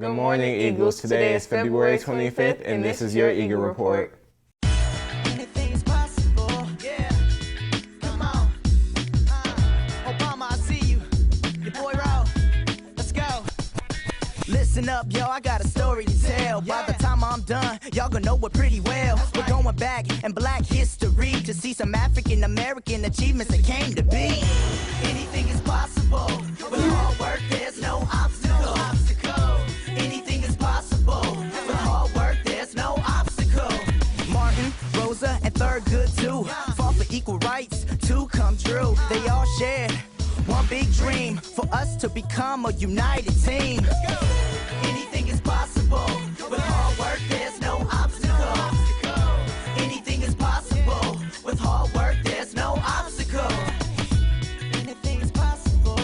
Good morning, Eagles. Today is February 25th, and this is your Eagle Report. Anything is possible, yeah. Come on. Obama, I see you. Your boy Ro. Let's go. Listen up, yo, I got a story to tell. By the time I'm done, y'all gonna know it pretty well. We're going back in black history to see some African American achievements that came to be. Anything is possible. With hard work, there's no obstacle. Anything is possible. With hard work, there's no obstacle. Martin, Rosa, and Thurgood too fought for equal rights to come true. They all shared one big dream for us to become a united team. Anything is possible. With hard work, there's no obstacle. Anything is possible. With hard work, there's no obstacle. Anything is possible.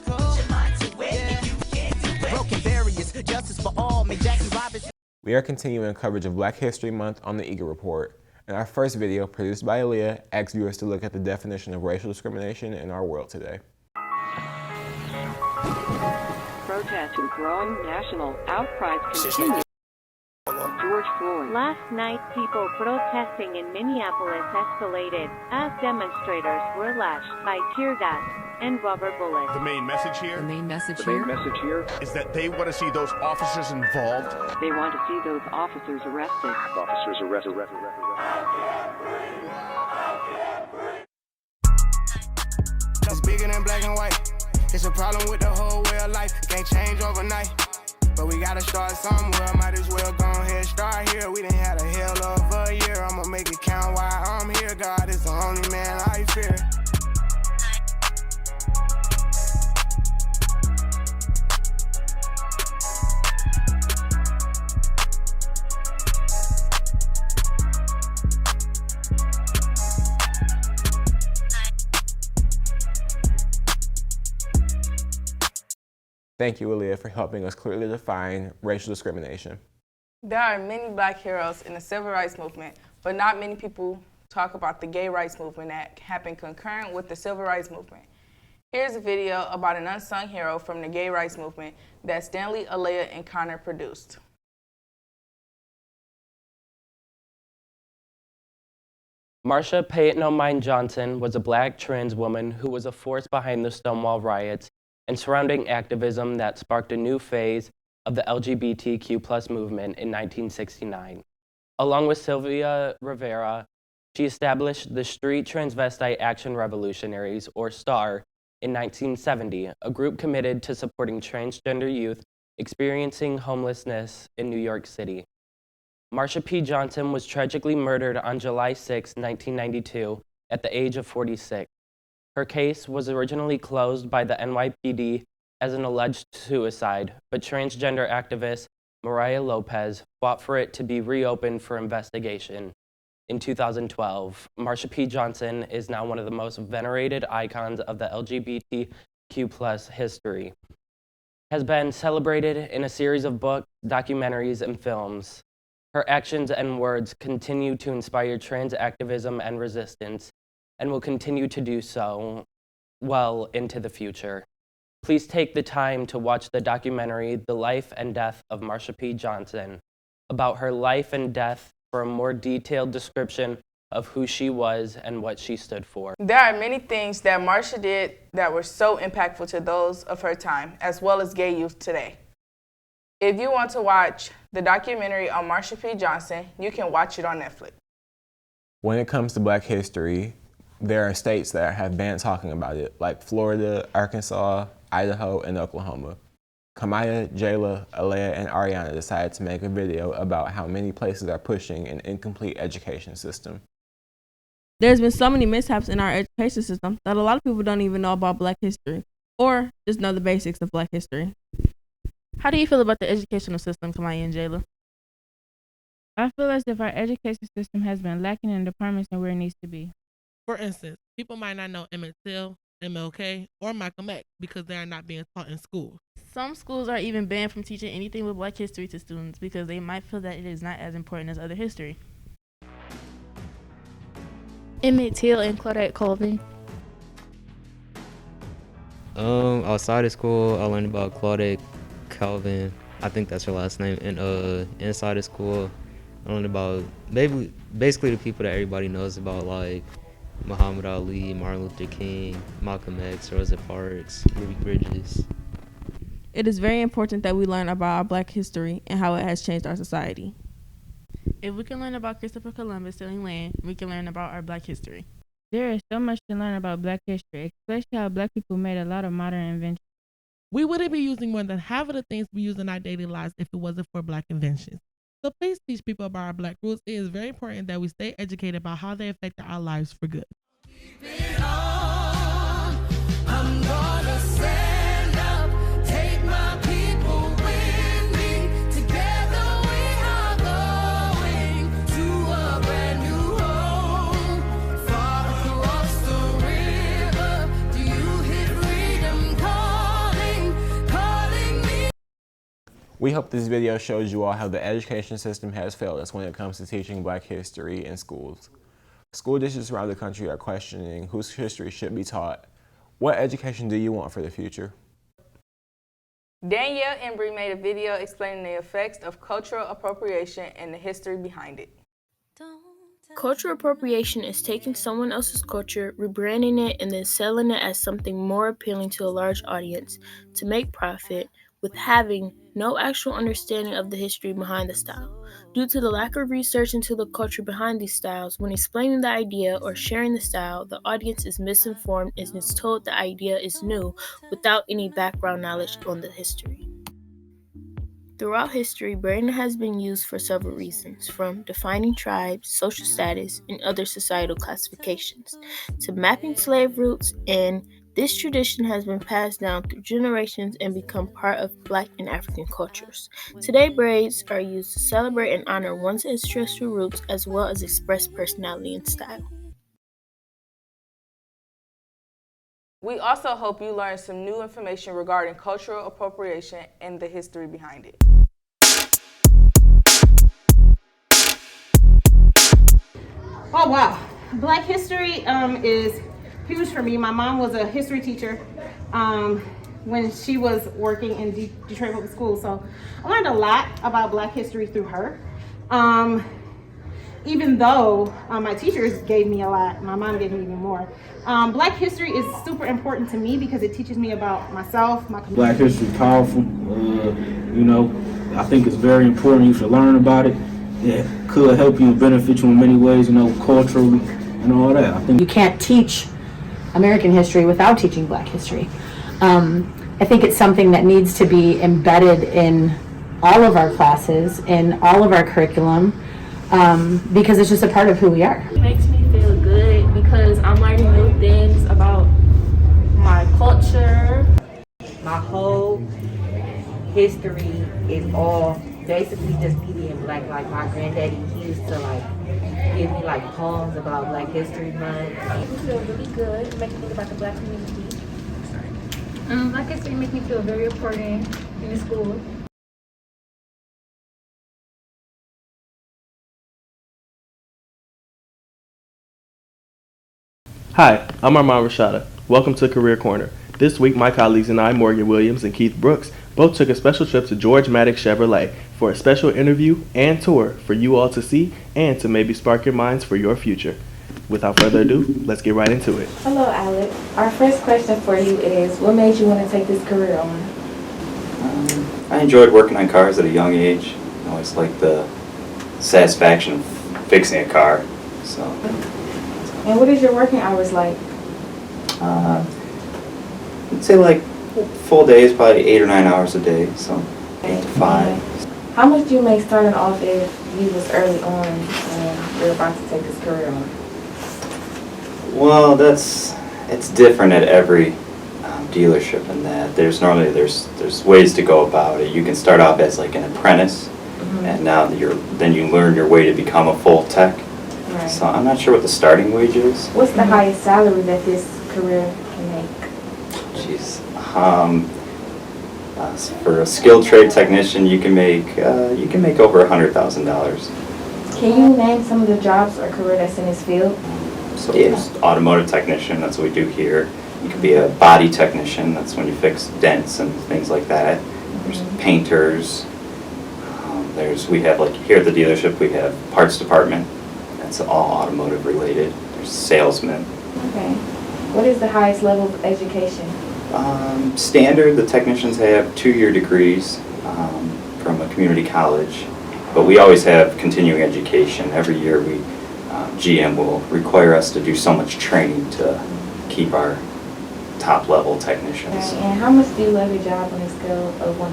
Put your mind to it, and you can do it. Broken barriers, justice for all. Make Jackie Robinson. We are continuing coverage of Black History Month on the Eagle Report. In our first video, produced by Aaliyah, asks viewers to look at the definition of racial discrimination in our world today. Protests and growing national outcries continue. George Floyd. Last night, people protesting in Minneapolis escalated as demonstrators were lashed by tear gas and rubber bullets. The main message here is that they want to see those officers involved. They want to see those officers arrested. It's bigger than black and white. It's a problem with the whole way of life. Can't change overnight. But we gotta start somewhere. Might as well go ahead, start here. We done had a hell of a year. I'ma make it count while I'm here. God is the only man I fear. Thank you, Aaliyah, for helping us clearly define racial discrimination. There are many Black heroes in the civil rights movement, but not many people talk about the gay rights movement that happened concurrent with the civil rights movement. Here's a video about an unsung hero from the gay rights movement that Stanley, Aaliyah, and Connor produced. Marsha P. Johnson was a Black trans woman who was a force behind the Stonewall riots and surrounding activism that sparked a new phase of the LGBTQ+ movement in 1969. Along with Sylvia Rivera, she established the Street Transvestite Action Revolutionaries, or STAR, in 1970, a group committed to supporting transgender youth experiencing homelessness in New York City. Marsha P. Johnson was tragically murdered on July 6, 1992, at the age of 46. Her case was originally closed by the NYPD as an alleged suicide, but transgender activist Mariah Lopez fought for it to be reopened for investigation. In 2012, Marsha P. Johnson is now one of the most venerated icons of the LGBTQ+ history. Has been celebrated in a series of books, documentaries, and films. Her actions and words continue to inspire trans activism and resistance, and will continue to do so well into the future. Please take the time to watch the documentary, The Life and Death of Marsha P. Johnson, about her life and death for a more detailed description of who she was and what she stood for. There are many things that Marsha did that were so impactful to those of her time, as well as gay youth today. If you want to watch the documentary on Marsha P. Johnson, you can watch it on Netflix. When it comes to Black history, there are states that have banned talking about it, like Florida, Arkansas, Idaho, and Oklahoma. Kamaya, Jayla, Alea, and Ariana decided to make a video about how many places are pushing an incomplete education system. There's been so many mishaps in our education system that a lot of people don't even know about Black history, or just know the basics of Black history. How do you feel about the educational system, Kamaya and Jayla? I feel as if our education system has been lacking in departments and where it needs to be. For instance, people might not know Emmett Till, MLK, or Malcolm X because they are not being taught in school. Some schools are even banned from teaching anything with Black history to students because they might feel that it is not as important as other history. Emmett Till and Claudette Colvin. Outside of school, I learned about Claudette Colvin I think that's her last name. And inside of school, I learned about basically the people that everybody knows about, like Muhammad Ali, Martin Luther King, Malcolm X, Rosa Parks, Ruby Bridges. It is very important that we learn about our Black history and how it has changed our society. If we can learn about Christopher Columbus stealing land, we can learn about our Black history. There is so much to learn about Black history, especially how Black people made a lot of modern inventions. We wouldn't be using more than half of the things we use in our daily lives if it wasn't for Black inventions. So please teach people about our Black roots. It is very important that we stay educated about how they affect our lives for good. I'm gonna stand up, take my people with me. Together we are going to a brand new home. Far across the river, do you hear freedom calling me? We hope this video shows you all how the education system has failed us when it comes to teaching Black history in schools. School districts around the country are questioning whose history should be taught. What education do you want for the future? Danielle Embry made a video explaining the effects of cultural appropriation and the history behind it. Cultural appropriation is taking someone else's culture, rebranding it, and then selling it as something more appealing to a large audience to make profit, with having no actual understanding of the history behind the style. Due to the lack of research into the culture behind these styles, when explaining the idea or sharing the style, the audience is misinformed and is told the idea is new without any background knowledge on the history. Throughout history, branding has been used for several reasons, from defining tribes, social status, and other societal classifications, to mapping slave routes, and this tradition has been passed down through generations and become part of Black and African cultures. Today, braids are used to celebrate and honor one's ancestral roots as well as express personality and style. We also hope you learned some new information regarding cultural appropriation and the history behind it. Oh wow, Black history is huge for me. My mom was a history teacher when she was working in Detroit Public Schools, so I learned a lot about Black history through her. Even though my teachers gave me a lot, my mom gave me even more. Black history is super important to me because it teaches me about myself, my community. Black history is powerful. I think it's very important. You should learn about it. It could help you and benefit you in many ways, culturally and all that. I think you can't teach American history without teaching Black history. I think it's something that needs to be embedded in all of our classes, in all of our curriculum, because it's just a part of who we are. It makes me feel good because I'm learning new things about my culture. My whole history is all basically just me being Black. Like my granddaddy, he used to give me poems about Black History Month. I feel really good. It makes me think about the Black community. Black history makes me feel very important in the school. Hi, I'm Armand Rashada. Welcome to Career Corner. This week, my colleagues and I, Morgan Williams and Keith Brooks, both took a special trip to George Maddox Chevrolet for a special interview and tour for you all to see and to maybe spark your minds for your future. Without further ado, let's get right into it. Hello, Alec. Our first question for you is, what made you want to take this career on? I enjoyed working on cars at a young age. I always liked the satisfaction of fixing a car. So. And what is your working hours like? I'd say full days, probably 8 or 9 hours a day, so 8 to 5. How much do you make starting off if you was early on and you're about to take this career on? Well, it's different at every dealership in that there's ways to go about it. You can start off as an apprentice, and now then you learn your way to become a full tech. Right. So I'm not sure what the starting wage is. What's the highest salary that this career can make? Jeez. For a skilled trade technician, you can make over $100,000. Can you name some of the jobs or career that's in this field? So there's automotive technician, that's what we do here. You could be a body technician, that's when you fix dents and things like that. There's painters, We have, like, here at the dealership, we have parts department. That's all automotive related. There's salesmen. Okay. What is the highest level of education? Standard, the technicians have 2-year degrees from a community college, but we always have continuing education. Every year GM will require us to do so much training to keep our top level technicians. Okay. And how much do you love your job on a scale of 1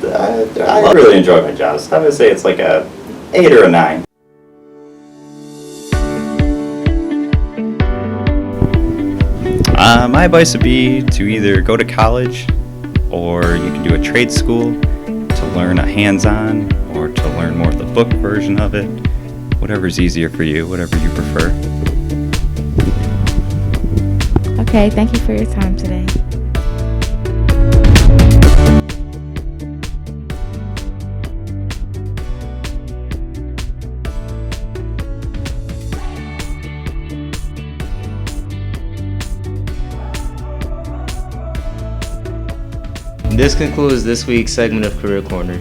to 10? I really enjoy my job. So I would say it's like a 8 or a 9. My advice would be to either go to college, or you can do a trade school to learn a hands-on, or to learn more of the book version of it. Whatever's easier for you, whatever you prefer. Okay, thank you for your time today. This concludes this week's segment of Career Corner.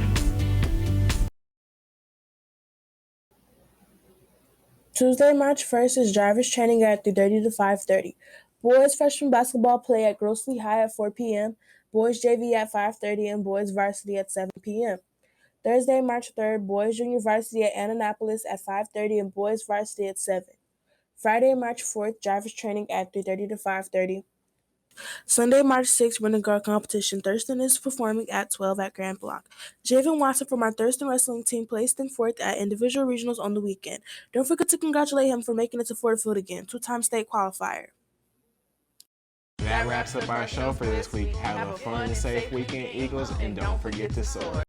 Tuesday, March 1st is drivers training at 3:30 to 5:30. Boys freshman basketball play at Grossley High at 4 p.m., boys JV at 5:30, and boys varsity at 7 p.m. Thursday, March 3rd, boys junior varsity at Annapolis at 5:30 and boys varsity at 7. Friday, March 4th, drivers training at 3:30 to 5:30. Sunday, March 6th, running guard competition. Thurston is performing at 12 at Grand Block. Javen Watson from our Thurston wrestling team placed in 4th at individual regionals on the weekend. Don't forget to congratulate him for making it to Ford Field again, 2-time state qualifier. That wraps up our show for this week. Have a fun and safe weekend, Eagles, and don't forget to soar.